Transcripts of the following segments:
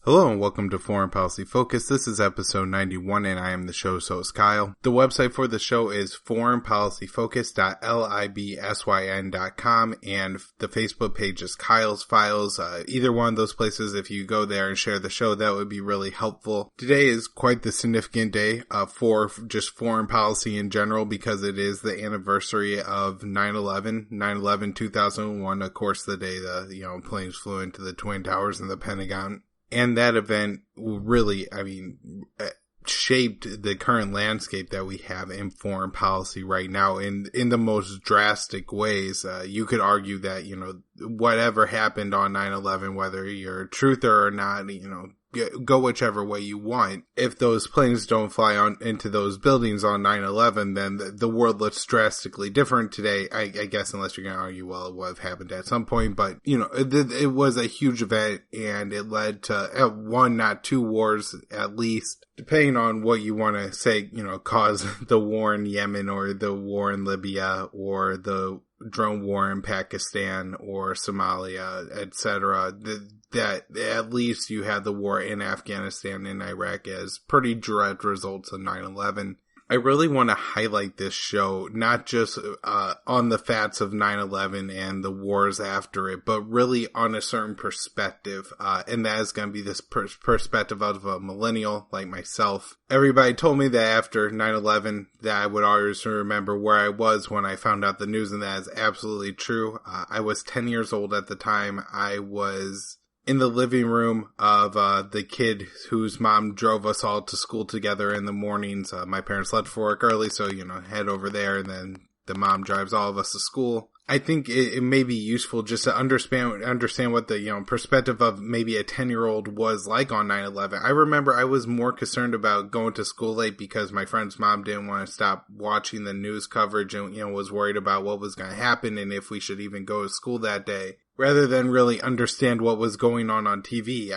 Hello and welcome to Foreign Policy Focus. This is episode 91 and I am the show's host, Kyle. The website for the show is foreignpolicyfocus.libsyn.com and the Facebook page is Kyle's Files. Either one of those places, if you go there and share the show, that would be really helpful. Today is quite the significant day for just foreign policy in general because it is the anniversary of 9/11, 2001, of course, the day the planes flew into the Twin Towers in the Pentagon. And that event really, shaped the current landscape that we have in foreign policy right now in the most drastic ways. You could argue that, whatever happened on 9/11, whether you're a truther or not, go whichever way you want. If those planes don't fly on into those buildings on 9/11, then the world looks drastically different today. I guess unless you're going to argue, well, it would have happened at some point. But, it was a huge event and it led to one, not two wars at least, depending on what you want to say, caused the war in Yemen or the war in Libya or the drone war in Pakistan or Somalia, etc. That at least you had the war in Afghanistan and Iraq as pretty direct results of 9/11. I really want to highlight this show, not just on the facts of 9/11 and the wars after it, but really on a certain perspective, and that is going to be this perspective of a millennial like myself. Everybody told me that after 9/11 that I would always remember where I was when I found out the news, and that is absolutely true. I was 10 years old at the time. I was in the living room of the kid whose mom drove us all to school together in the mornings. My parents left for work early, so, head over there, and then the mom drives all of us to school. I think it may be useful just to understand what the, perspective of maybe a 10-year-old was like on 9/11. I remember I was more concerned about going to school late because my friend's mom didn't want to stop watching the news coverage and, was worried about what was going to happen and if we should even go to school that day, rather than really understand what was going on TV.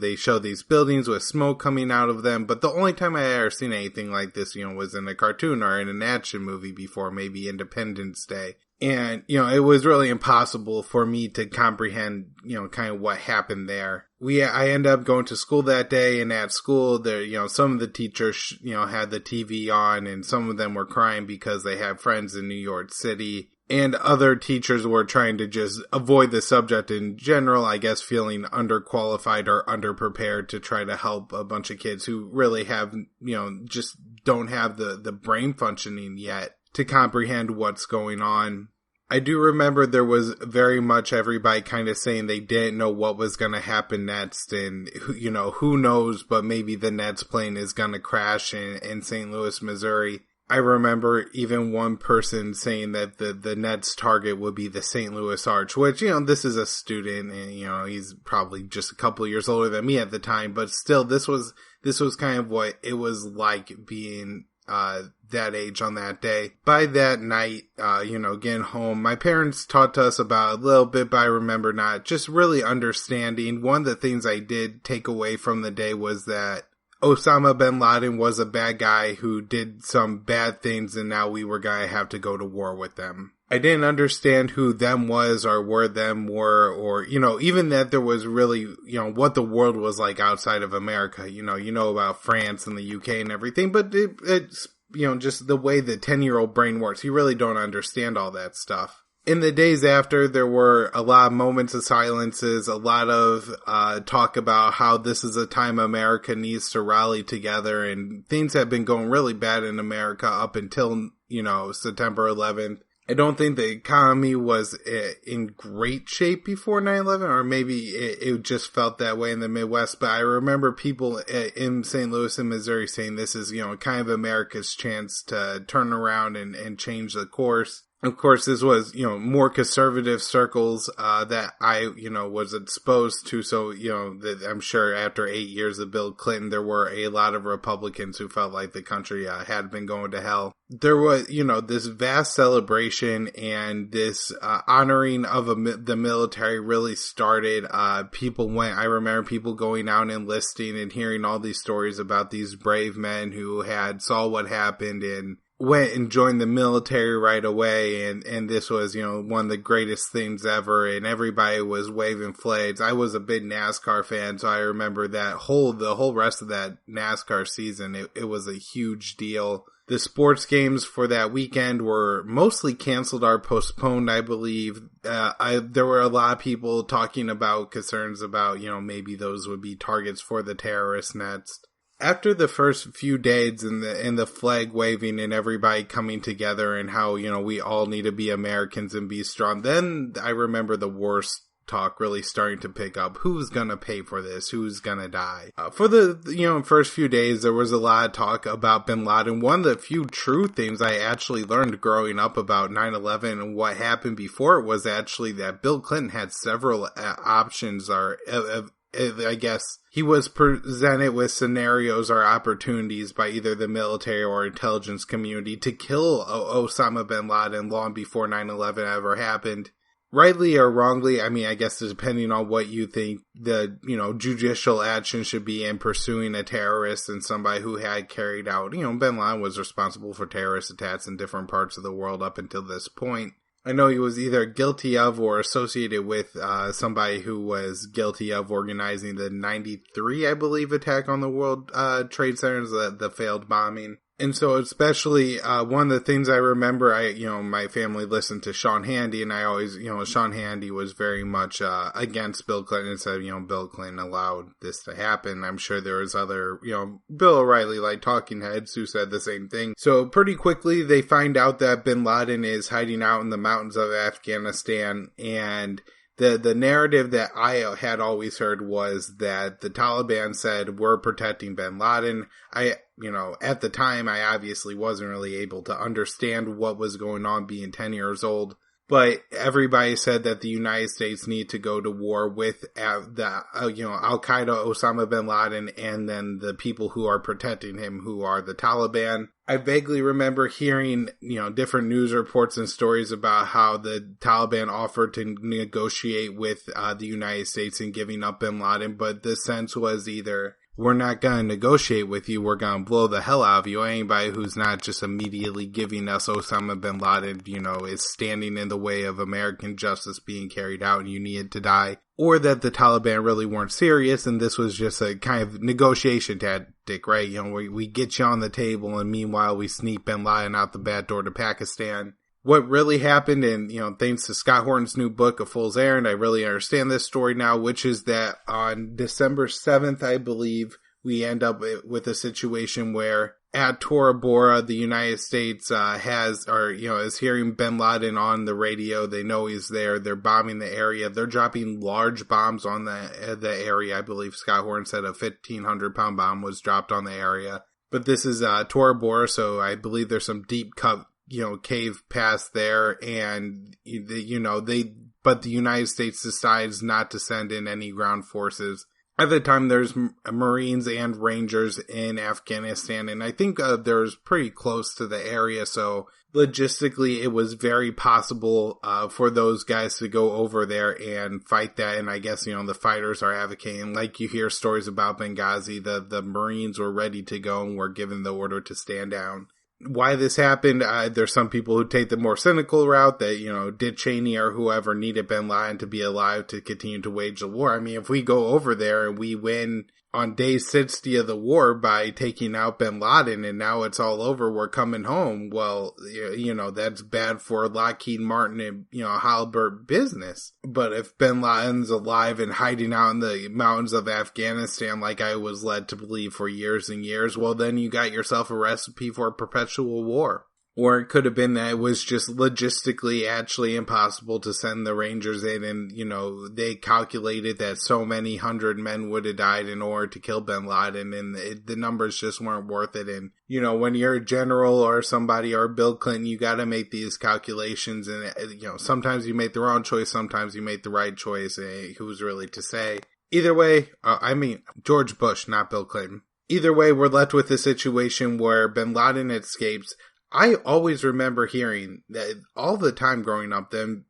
They show these buildings with smoke coming out of them, but the only time I ever seen anything like this, was in a cartoon or in an action movie before, maybe Independence Day. And, it was really impossible for me to comprehend, kind of what happened there. I ended up going to school that day, and at school there, some of the teachers, had the TV on, and some of them were crying because they had friends in New York City. And other teachers were trying to just avoid the subject in general, I guess feeling underqualified or underprepared to try to help a bunch of kids who really have, just don't have the brain functioning yet to comprehend what's going on. I do remember there was very much everybody kind of saying they didn't know what was going to happen next, and, who knows, but maybe the Nets plane is going to crash in St. Louis, Missouri. I remember even one person saying that the Nets target would be the St. Louis Arch, which, this is a student and, he's probably just a couple of years older than me at the time, but still this was kind of what it was like being, that age on that day. By that night, getting home, my parents talked to us about a little bit, but I remember not just really understanding. One of the things I did take away from the day was that Osama bin Laden was a bad guy who did some bad things, and now we were going to have to go to war with them. I didn't understand who them was or where them were, or, even that there was really, what the world was like outside of America. You know about France and the UK and everything, but it's, just the way the 10-year-old brain works. You really don't understand all that stuff. In the days after, there were a lot of moments of silences, a lot of talk about how this is a time America needs to rally together, and things have been going really bad in America up until, September 11th. I don't think the economy was in great shape before 9/11, or maybe it just felt that way in the Midwest, but I remember people in St. Louis and Missouri saying this is, kind of America's chance to turn around and change the course. Of course, this was, more conservative circles, that I, was exposed to. So, that I'm sure after 8 years of Bill Clinton, there were a lot of Republicans who felt like the country, had been going to hell. There was, this vast celebration and this, honoring of the military really started. I remember people going out and enlisting and hearing all these stories about these brave men who saw what happened and, went and joined the military right away, and this was, one of the greatest things ever, and everybody was waving flags. I was a big NASCAR fan, so I remember the whole rest of that NASCAR season. It was a huge deal. The sports games for that weekend were mostly canceled or postponed, I believe. There were a lot of people talking about concerns about, maybe those would be targets for the terrorist nets. After the first few days and the flag waving and everybody coming together and how, we all need to be Americans and be strong, then I remember the worst talk really starting to pick up. Who's gonna pay for this? Who's gonna die? For the, first few days, there was a lot of talk about bin Laden. One of the few true things I actually learned growing up about 9/11 and what happened before it was actually that Bill Clinton had several options, or I guess he was presented with scenarios or opportunities by either the military or intelligence community to kill Osama bin Laden long before 9/11 ever happened. Rightly or wrongly, I guess depending on what you think the, judicial action should be in pursuing a terrorist and somebody who had carried out, bin Laden was responsible for terrorist attacks in different parts of the world up until this point. I know he was either guilty of or associated with somebody who was guilty of organizing the 93, I believe, attack on the World Trade Centers, the failed bombing. And so especially one of the things I remember, my family listened to Sean Hannity, and I always, Sean Hannity was very much against Bill Clinton and said, Bill Clinton allowed this to happen. I'm sure there was other, Bill O'Reilly, like talking heads who said the same thing. So pretty quickly they find out that bin Laden is hiding out in the mountains of Afghanistan, and the narrative that I had always heard was that the Taliban said, we're protecting bin Laden. At the time, I obviously wasn't really able to understand what was going on being 10 years old, but everybody said that the United States need to go to war with the Al-Qaeda, Osama bin Laden, and then the people who are protecting him, who are the Taliban. I vaguely remember hearing, different news reports and stories about how the Taliban offered to negotiate with the United States in giving up bin Laden, but the sense was either, we're not going to negotiate with you, we're going to blow the hell out of you. Anybody who's not just immediately giving us Osama bin Laden, is standing in the way of American justice being carried out and you need to die. Or that the Taliban really weren't serious and this was just a kind of negotiation tactic, right? We get you on the table and meanwhile we sneak bin Laden out the back door to Pakistan. What really happened, and, thanks to Scott Horton's new book, A Fool's Errand, I really understand this story now, which is that on December 7th, I believe, we end up with a situation where at Tora Bora, the United States is hearing bin Laden on the radio. They know he's there. They're bombing the area. They're dropping large bombs on the area. I believe Scott Horton said a 1,500-pound bomb was dropped on the area. But this is Tora Bora, so I believe there's some deep cut cave past there, and but the United States decides not to send in any ground forces. At the time, there's Marines and Rangers in Afghanistan, and I think they're pretty close to the area, so logistically, it was very possible for those guys to go over there and fight that, and I guess, the fighters are advocating, like you hear stories about Benghazi, the Marines were ready to go and were given the order to stand down. Why this happened, there's some people who take the more cynical route that, Dick Cheney or whoever needed bin Laden to be alive to continue to wage the war. If we go over there and we win on day 60 of the war by taking out bin Laden and now it's all over, we're coming home. Well, that's bad for Lockheed Martin and, Halliburton business. But if bin Laden's alive and hiding out in the mountains of Afghanistan like I was led to believe for years and years, well, then you got yourself a recipe for a perpetual war. Or it could have been that it was just logistically actually impossible to send the Rangers in and, they calculated that so many 100 men would have died in order to kill bin Laden and the numbers just weren't worth it. And, when you're a general or somebody or Bill Clinton, you got to make these calculations and, sometimes you make the wrong choice, sometimes you make the right choice. Who's really to say? Either way, George Bush, not Bill Clinton. Either way, we're left with a situation where bin Laden escapes. I always remember hearing that all the time growing up, then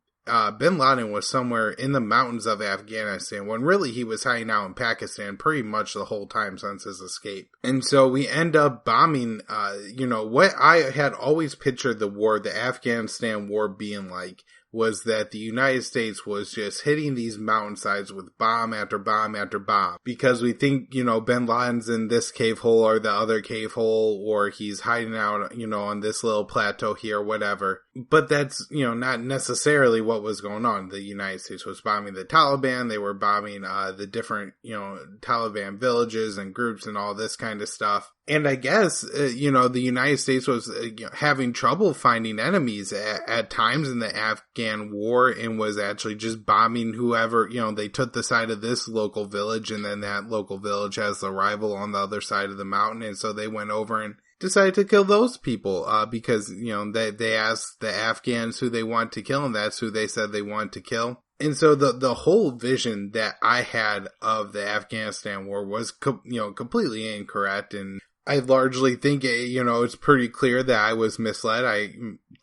bin Laden was somewhere in the mountains of Afghanistan when really he was hiding out in Pakistan pretty much the whole time since his escape. And so we end up bombing, what I had always pictured the Afghanistan war being like, was that the United States was just hitting these mountainsides with bomb after bomb after bomb. Because we think, bin Laden's in this cave hole or the other cave hole, or he's hiding out, on this little plateau here, whatever. But that's, not necessarily what was going on. The United States was bombing the Taliban. They were bombing the different, Taliban villages and groups and all this kind of stuff. And I guess, the United States was having trouble finding enemies at times in the Afghan war and was actually just bombing whoever, they took the side of this local village and then that local village has the rival on the other side of the mountain. And so they went over and decided to kill those people, because, they asked the Afghans who they want to kill and that's who they said they want to kill. And so the whole vision that I had of the Afghanistan war was, completely incorrect. And I largely think, it's pretty clear that I was misled. I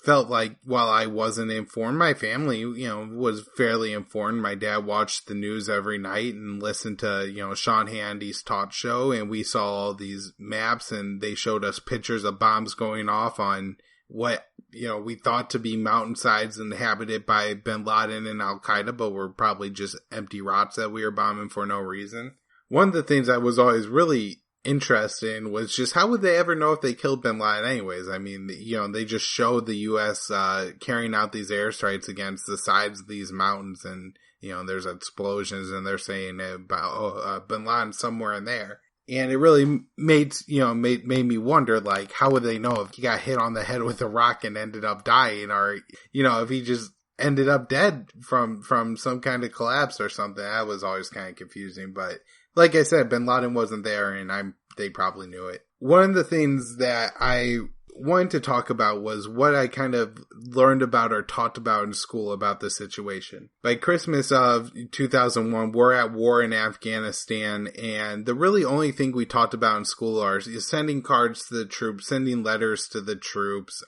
felt like while I wasn't informed, my family, was fairly informed. My dad watched the news every night and listened to, Sean Hannity's talk show. And we saw all these maps and they showed us pictures of bombs going off on what, we thought to be mountainsides inhabited by bin Laden and Al-Qaeda, but were probably just empty rocks that we were bombing for no reason. One of the things I was always really interesting was just how would they ever know if they killed bin Laden anyways? I mean, they just showed the U.S. Carrying out these airstrikes against the sides of these mountains and, there's explosions and they're saying about bin Laden somewhere in there. And it really made me wonder, like, how would they know if he got hit on the head with a rock and ended up dying, or, if he just ended up dead from some kind of collapse or something? That was always kind of confusing, but like I said, bin Laden wasn't there and they probably knew it. One of the things that I wanted to talk about was what I kind of learned about or talked about in school about the situation. By Christmas of 2001, we're at war in Afghanistan, and the really only thing we talked about in school is sending cards to the troops, sending letters to the troops,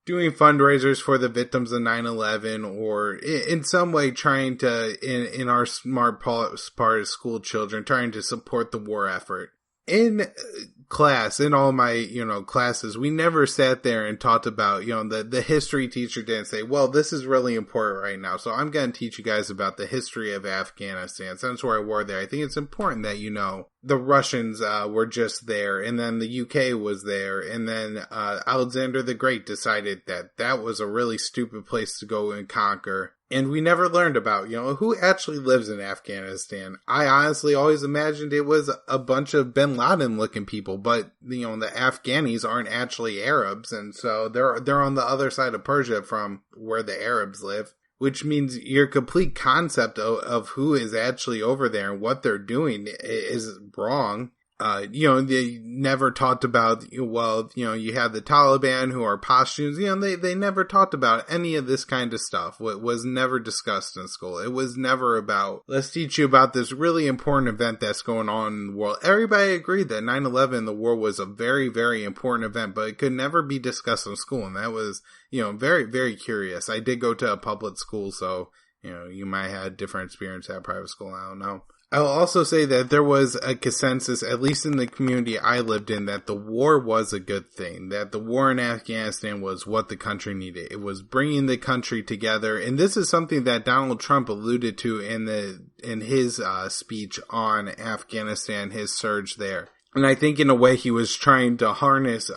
doing fundraisers for the victims of 9/11, or in some way trying to, in our smart part of school children, trying to support the war effort. In class, in all my, classes, we never sat there and talked about, the history teacher didn't say, well, this is really important right now, so I'm going to teach you guys about the history of Afghanistan. Since we're at war there, I think it's important that the Russians were just there, and then the UK was there, and then Alexander the Great decided that was a really stupid place to go and conquer. And we never learned about, who actually lives in Afghanistan. I honestly always imagined it was a bunch of bin Laden looking people, but, the Afghanis aren't actually Arabs, and so they're on the other side of Persia from where the Arabs live, which means your complete concept of who is actually over there and what they're doing is wrong. They never talked about, you have the Taliban who are Pashtuns, they never talked about any of this kind of stuff. It was never discussed in school. It was never about, let's teach you about this really important event that's going on in the world. Everybody agreed that 9/11, the war, was a very, very important event, but it could never be discussed in school. And that was, very, very curious. I did go to a public school, so, you might have a different experience at private school. I don't know. I'll also say that there was a consensus, at least in the community I lived in, that the war was a good thing, that the war in Afghanistan was what the country needed. It was bringing the country together. And this is something that Donald Trump alluded to in his speech on Afghanistan, his surge there. And I think in a way he was trying to harness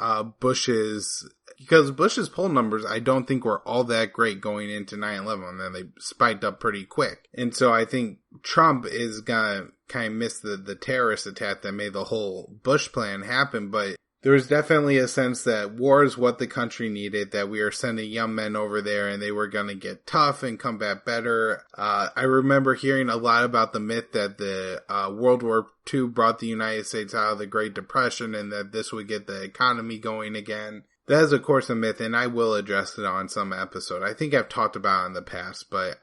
because Bush's poll numbers, I don't think were all that great going into 9/11, and then they spiked up pretty quick. And so I think Trump is gonna kind of miss the terrorist attack that made the whole Bush plan happen, but there was definitely a sense that war is what the country needed, that we are sending young men over there and they were gonna get tough and come back better. I remember hearing a lot about the myth that the World War II brought the United States out of the Great Depression and that this would get the economy going again. That is, of course, a myth, and I will address it on some episode. I think I've talked about it in the past, but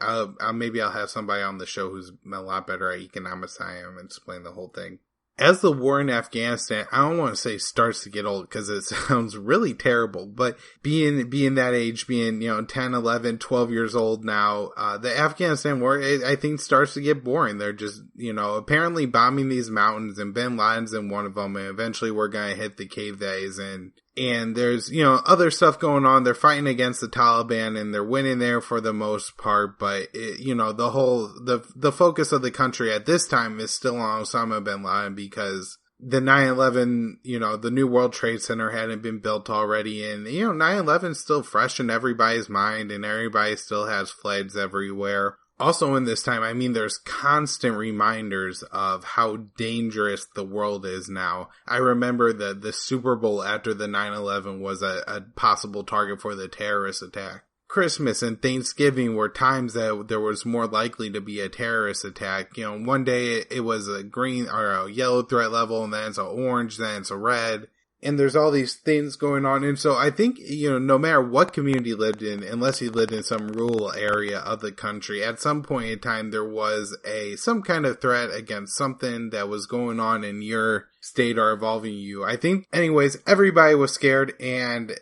maybe I'll have somebody on the show who's a lot better at economics than I am and explain the whole thing. as the war in Afghanistan, I don't want to say starts to get old because it sounds really terrible, but being that age, being, 10, 11, 12 years old now, the Afghanistan war, I think starts to get boring. They're just, apparently bombing these mountains, and bin Laden's in one of them, and eventually we're going to hit the cave days, and there's, other stuff going on. They're fighting against the Taliban, and they're winning there for the most part. But, the focus of the country at this time is still on Osama bin Laden because the 9/11, the new World Trade Center hadn't been built already. And, 9/11 is still fresh in everybody's mind, and everybody still has flags everywhere. Also in this time, there's constant reminders of how dangerous the world is now. I remember the Super Bowl after the 9/11 was a possible target for the terrorist attack. Christmas and Thanksgiving were times that there was more likely to be a terrorist attack. One day it was a green or a yellow threat level, and then it's a orange, then it's a red. And there's all these things going on. And so I think, no matter what community you lived in, unless you lived in some rural area of the country, at some point in time, there was some kind of threat against something that was going on in your state or involving you. I think, anyways, everybody was scared, and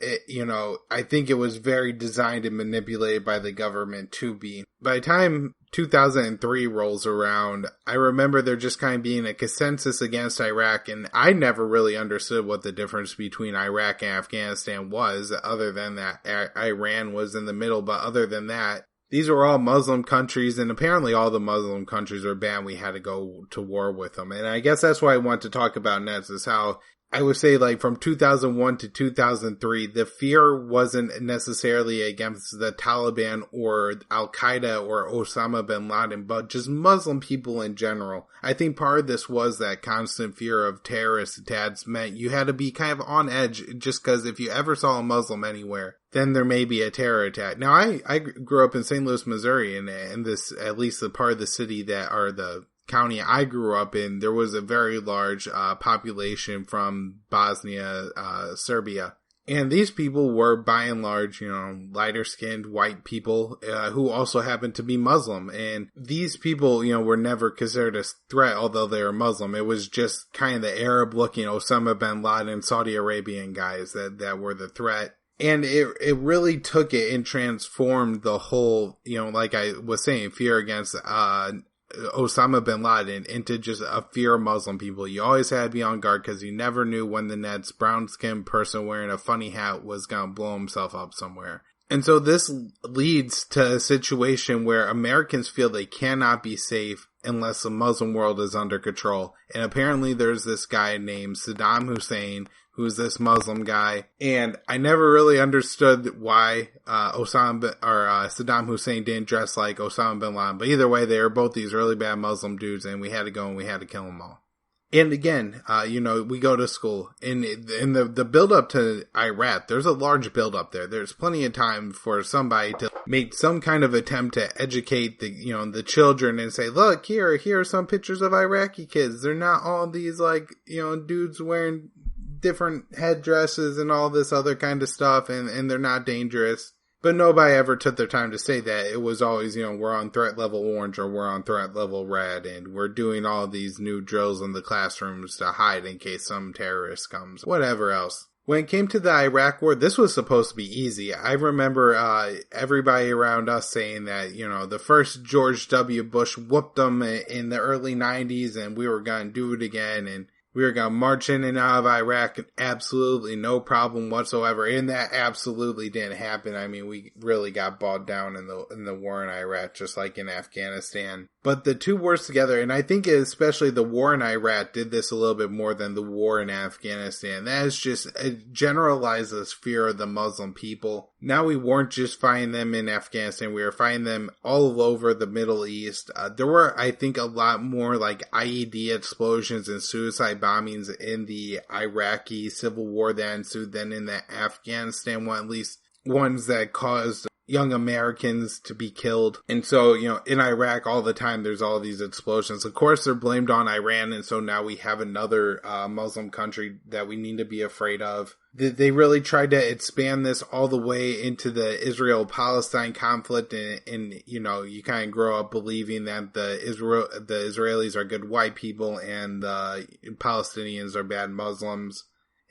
I think it was very designed and manipulated by the government to be. By the time 2003 rolls around, I remember there just kind of being a consensus against Iraq, and I never really understood what the difference between Iraq and Afghanistan was, other than that Iran was in the middle. But other than that, these were all Muslim countries, and apparently all the Muslim countries were banned. We had to go to war with them. And I guess that's what I want to talk about next, is how I would say, from 2001 to 2003, the fear wasn't necessarily against the Taliban or Al-Qaeda or Osama bin Laden, but just Muslim people in general. I think part of this was that constant fear of terrorist attacks meant you had to be kind of on edge, just because if you ever saw a Muslim anywhere, then there may be a terror attack. Now, I grew up in St. Louis, Missouri, and this, at least the part of the city the county I grew up in, there was a very large population from Bosnia, Serbia. And these people were, by and large, lighter-skinned white people who also happened to be Muslim. And these people, were never considered a threat, although they were Muslim. It was just kind of the Arab-looking Osama bin Laden, Saudi Arabian guys that were the threat. And it really took it and transformed the whole, like I was saying, fear against Osama bin Laden into just a fear of Muslim people. You always had to be on guard because you never knew when the next brown-skinned person wearing a funny hat was going to blow himself up somewhere. And so this leads to a situation where Americans feel they cannot be safe unless the Muslim world is under control. And apparently there's this guy named Saddam Hussein, who's this Muslim guy, and I never really understood why Saddam Hussein didn't dress like Osama bin Laden. But either way, they were both these really bad Muslim dudes, and we had to go and we had to kill them all. And again, we go to school, and in the build up to Iraq, there's a large build up there. There's plenty of time for somebody to make some kind of attempt to educate the children and say, look, here are some pictures of Iraqi kids. They're not all these dudes wearing different headdresses and all this other kind of stuff, and they're not dangerous. But nobody ever took their time to say that. It was always, we're on threat level orange or we're on threat level red, and we're doing all these new drills in the classrooms to hide in case some terrorist comes, whatever else. When it came to the Iraq war, this was supposed to be easy. I remember everybody around us saying that, the first George W. Bush whooped them in the early 90s, and we were going to do it again, and we were going to march in and out of Iraq, absolutely no problem whatsoever. And that absolutely didn't happen. We really got bogged down in the war in Iraq, just like in Afghanistan. But the two wars together, and I think especially the war in Iraq did this a little bit more than the war in Afghanistan. That is just, it generalizes fear of the Muslim people. Now we weren't just fighting them in Afghanistan, we were fighting them all over the Middle East. There were, I think, a lot more like IED explosions and suicide bombings in the Iraqi civil war that ensued than in the Afghanistan one, at least ones that caused young Americans to be killed. And so, in Iraq all the time there's all these explosions. Of course they're blamed on Iran, and so now we have another Muslim country that we need to be afraid of. they really tried to expand this all the way into the Israel-Palestine conflict, and you know, you kind of grow up believing that the Israelis are good white people and the Palestinians are bad Muslims.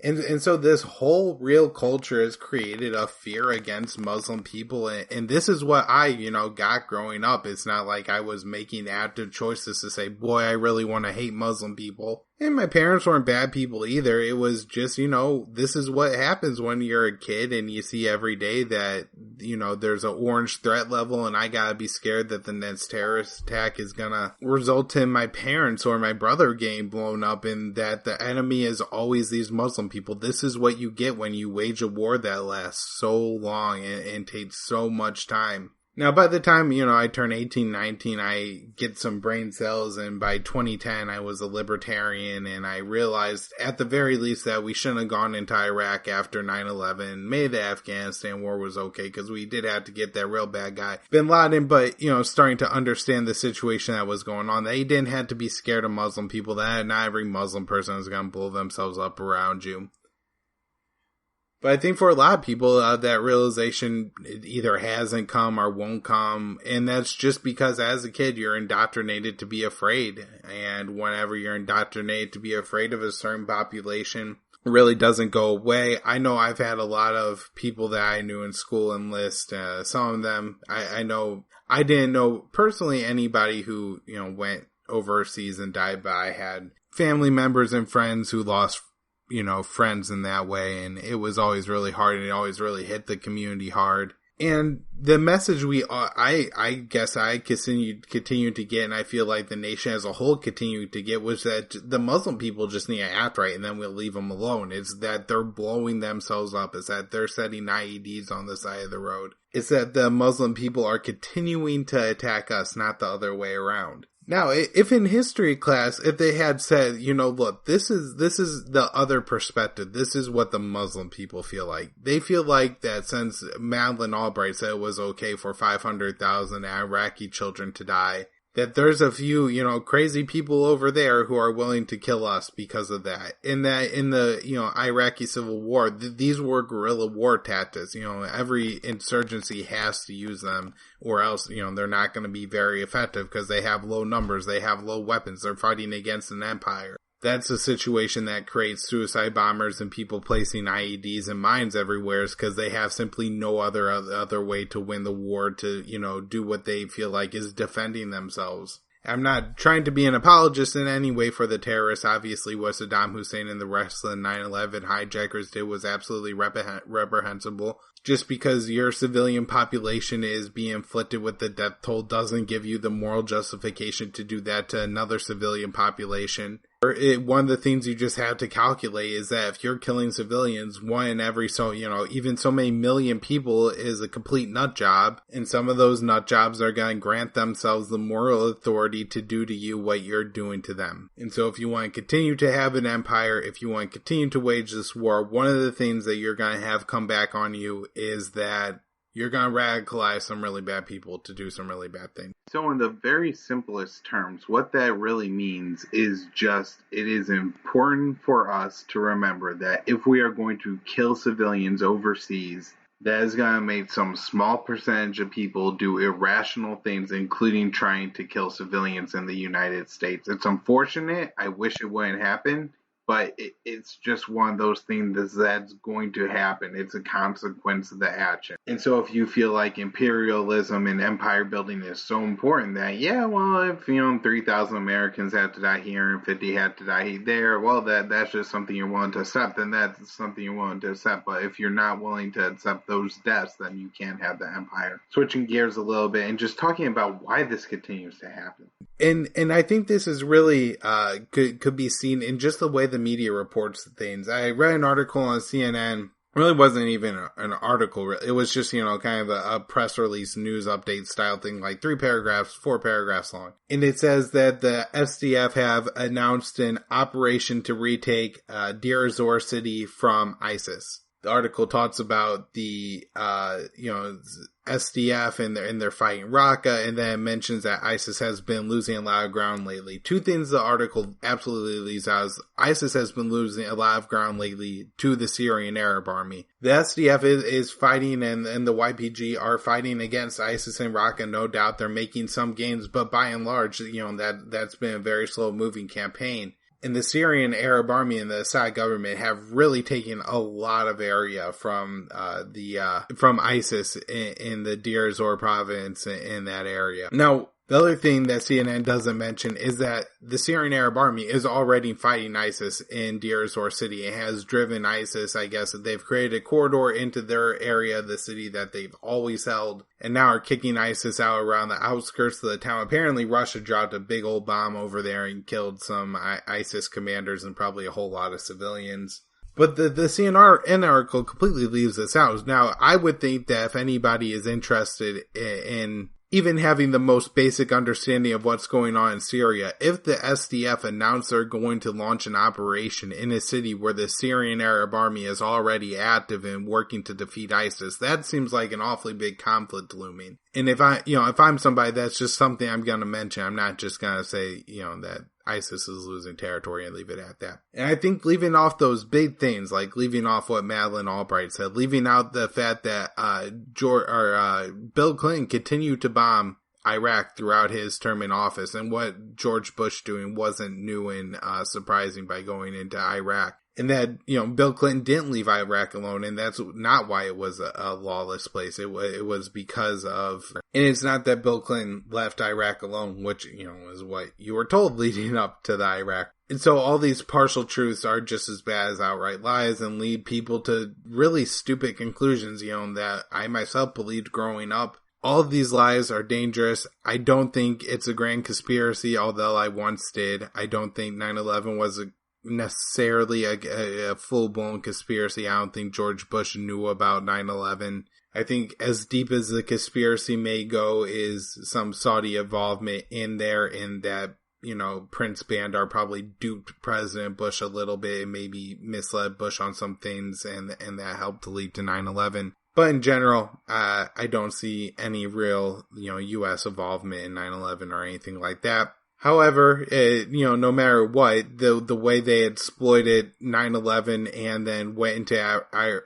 And so this whole real culture has created a fear against Muslim people. And this is what I, you know, got growing up. It's not like I was making active choices to say, boy, I really want to hate Muslim people. And my parents weren't bad people either. It was just, you know, this is what happens when you're a kid and you see every day that, you know, there's an orange threat level and I gotta be scared that the next terrorist attack is gonna result in my parents or my brother getting blown up, and that the enemy is always these Muslim people. This is what you get when you wage a war that lasts so long and takes so much time. Now, by the time, you know, I turn 18, 19, I get some brain cells, and by 2010, I was a libertarian, and I realized at the very least that we shouldn't have gone into Iraq after 9/11. Maybe the Afghanistan war was okay, because we did have to get that real bad guy, Bin Laden, but, you know, starting to understand the situation that was going on, that you didn't have to be scared of Muslim people, that not every Muslim person is going to blow themselves up around you. But I think for a lot of people, that realization either hasn't come or won't come. And that's just because as a kid, you're indoctrinated to be afraid. And whenever you're indoctrinated to be afraid of a certain population, it really doesn't go away. I know I've had a lot of people that I knew in school enlist. Some of them, I know, I didn't know personally anybody who, you know, went overseas and died, but I had family members and friends who lost, you know, friends in that way, and it was always really hard, and it always really hit the community hard. And the message I guess I continue to get, and I feel like the nation as a whole continued to get, was that the Muslim people just need to act right, and then we'll leave them alone. It's that they're blowing themselves up. It's that they're setting IEDs on the side of the road. It's that the Muslim people are continuing to attack us, not the other way around. Now, if in history class, if they had said, you know, look, this is the other perspective. This is what the Muslim people feel like. They feel like that since Madeleine Albright said it was okay for 500,000 Iraqi children to die, that there's a few, you know, crazy people over there who are willing to kill us because of that. And that in the, you know, Iraqi civil war, these were guerrilla war tactics. You know, every insurgency has to use them, or else, you know, they're not going to be very effective because they have low numbers, they have low weapons, they're fighting against an empire. That's a situation that creates suicide bombers and people placing IEDs and mines everywhere, because they have simply no other way to win the war, to, you know, do what they feel like is defending themselves. I'm not trying to be an apologist in any way for the terrorists. Obviously, what Saddam Hussein and the rest of the 9/11 hijackers did was absolutely reprehensible. Just because your civilian population is being inflicted with the death toll doesn't give you the moral justification to do that to another civilian population. One of the things you just have to calculate is that if you're killing civilians, one in every, so, you know, even so many million people is a complete nut job. And some of those nut jobs are going to grant themselves the moral authority to do to you what you're doing to them. And so if you want to continue to have an empire, if you want to continue to wage this war, one of the things that you're going to have come back on you is that you're going to radicalize some really bad people to do some really bad things. So in the very simplest terms, what that really means is just, it is important for us to remember that if we are going to kill civilians overseas, that is going to make some small percentage of people do irrational things, including trying to kill civilians in the United States. It's unfortunate. I wish it wouldn't happen. But it's just one of those things that's going to happen. It's a consequence of the action. And so if you feel like imperialism and empire building is so important that, yeah, well, if, you know, 3,000 Americans had to die here and 50 had to die there, well, that's just something you're willing to accept, then that's something you're willing to accept. But if you're not willing to accept those deaths, then you can't have the empire. Switching gears a little bit and just talking about why this continues to happen. And I think this is really could be seen in just the way the media reports things. I read an article on CNN. It really wasn't even an article. It was just, you know, kind of a press release news update style thing, like 4 paragraphs long. And it says that the SDF have announced an operation to retake Deir ez-Zor city from ISIS. The article talks about the, SDF and they're fighting Raqqa, and then mentions that ISIS has been losing a lot of ground lately. Two things the article absolutely leaves out is ISIS has been losing a lot of ground lately to the Syrian Arab Army. The SDF is fighting and the YPG are fighting against ISIS in Raqqa, no doubt. They're making some gains, but by and large, that's been a very slow moving campaign. And the Syrian Arab Army and the Assad government have really taken a lot of area from ISIS in the Deir ez-Zor province in that area. Now, the other thing that CNN doesn't mention is that the Syrian Arab Army is already fighting ISIS in Deir ez-Zor city. It has driven ISIS, I guess, they've created a corridor into their area, the city that they've always held, and now are kicking ISIS out around the outskirts of the town. Apparently, Russia dropped a big old bomb over there and killed some ISIS commanders and probably a whole lot of civilians. But the CNN article completely leaves this out. Now, I would think that if anybody is interested in even having the most basic understanding of what's going on in Syria, if the SDF announced they're going to launch an operation in a city where the Syrian Arab Army is already active and working to defeat ISIS, that seems like an awfully big conflict looming. And if I'm somebody, that's just something I'm going to mention. I'm not just going to say, that ISIS is losing territory and leave it at that. And I think leaving off those big things, like leaving off what Madeleine Albright said, leaving out the fact that Bill Clinton continued to bomb Iraq throughout his term in office, and what George Bush doing wasn't new and surprising by going into Iraq. And that, Bill Clinton didn't leave Iraq alone, and that's not why it was a lawless place. It was because of, and it's not that Bill Clinton left Iraq alone, which, is what you were told leading up to the Iraq. And so all these partial truths are just as bad as outright lies and lead people to really stupid conclusions, that I myself believed growing up. All of these lies are dangerous. I don't think it's a grand conspiracy, although I once did. I don't think 9/11 was necessarily a full-blown conspiracy. I don't think George Bush knew about 9/11. I think as deep as the conspiracy may go is some Saudi involvement in there, in that, Prince Bandar probably duped President Bush a little bit and maybe misled Bush on some things, and that helped to lead to 9/11. But in general, I don't see any real, U.S. involvement in 9/11 or anything like that. However, no matter what, the way they exploited 9/11 and then went into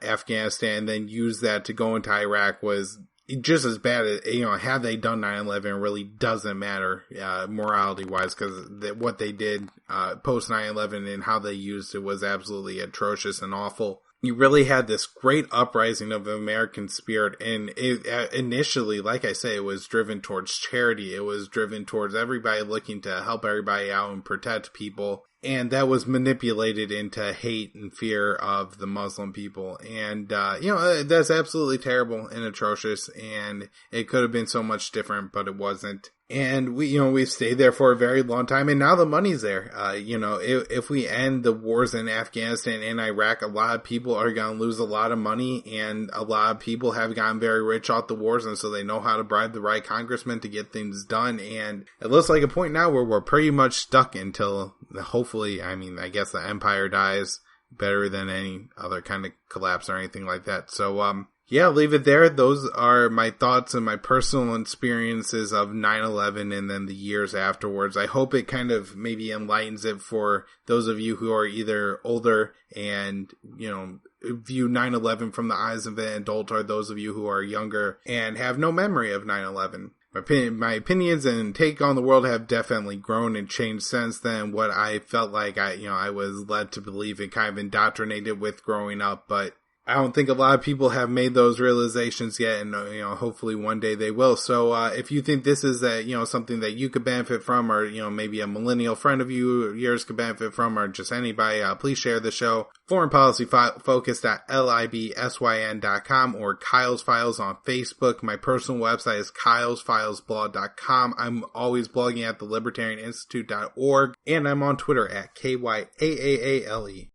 Afghanistan and then used that to go into Iraq was just as bad as, had they done 9/11, really doesn't matter, morality-wise, because what they did, post 9/11 and how they used it was absolutely atrocious and awful. You really had this great uprising of American spirit, and initially, like I say, it was driven towards charity. It was driven towards everybody looking to help everybody out and protect people, and that was manipulated into hate and fear of the Muslim people. And that's absolutely terrible and atrocious, and it could have been so much different, but it wasn't. And we've stayed there for a very long time, and now the money's there. If we end the wars in Afghanistan and Iraq, a lot of people are going to lose a lot of money, and a lot of people have gotten very rich off the wars, and so they know how to bribe the right congressman to get things done. And it looks like a point now where we're pretty much stuck until, hopefully, I guess the empire dies better than any other kind of collapse or anything like that. So, yeah, leave it there. Those are my thoughts and my personal experiences of 9/11 and then the years afterwards. I hope it kind of maybe enlightens it for those of you who are either older and, view 9/11 from the eyes of an adult, or those of you who are younger and have no memory of 9/11. My opinions and take on the world have definitely grown and changed since then. What I felt like I was led to believe and kind of indoctrinated with growing up, but I don't think a lot of people have made those realizations yet, and hopefully one day they will. So if you think this is something that you could benefit from, or maybe a millennial friend of yours could benefit from, or just anybody, please share the show. Foreign Policy Focus.libsyn.com or Kyle's Files on Facebook. My personal website is kylesfilesblog.com. I'm always blogging at thelibertarianinstitute.org, and I'm on Twitter at KYAAALE.